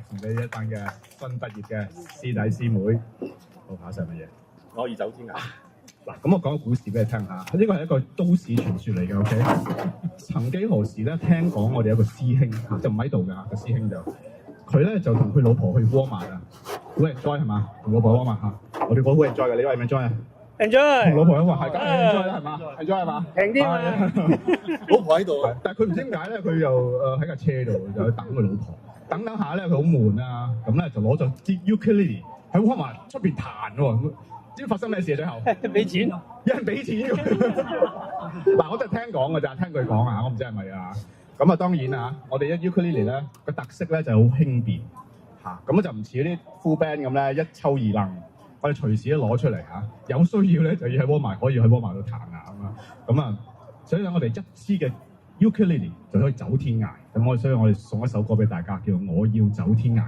送俾一班嘅新畢業嘅師弟師妹。好，下一首乜嘢？我以走天涯。嗱，咁我講個故事俾你聽下。呢個係一個都市傳說嚟嘅，OK？曾幾何時咧，聽講我哋有個師兄嚇，就唔喺度㗎，個師兄就佢咧就同佢老婆去窩馬啊，好 enjoy 係嘛？同老婆窩馬嚇，我哋講好 enjoy 嘅，你話係咪 enjoy 啊？同 enjoy，老婆一話係梗係 enjoy 啦，係嘛？enjoy 係嘛？平啲嘛，老婆喺度啊！但係佢唔知點解咧，佢又喺架車度就去等佢老婆，等下咧佢好悶啊，咁咧就攞咗支 ukulele 喺窩馬出邊彈喎。知發生咩事啊？最後俾錢，有人俾錢㗎。嗱，我都係聽講㗎咋，聽佢講啊，我唔知係咪啊。咁啊，當然啊，我哋一 ukulele 咧個特色咧就係好輕便嚇，咁就唔似啲 full band 咁咧一抽二掕，我哋隨時都攞出嚟嚇，有需要咧就要喺窩馬可以喺窩馬度彈啊咁啊，所以我哋一支嘅 ukulele 就可以走天涯。咁所以我哋送一首歌俾大家，叫做《我要走天涯》。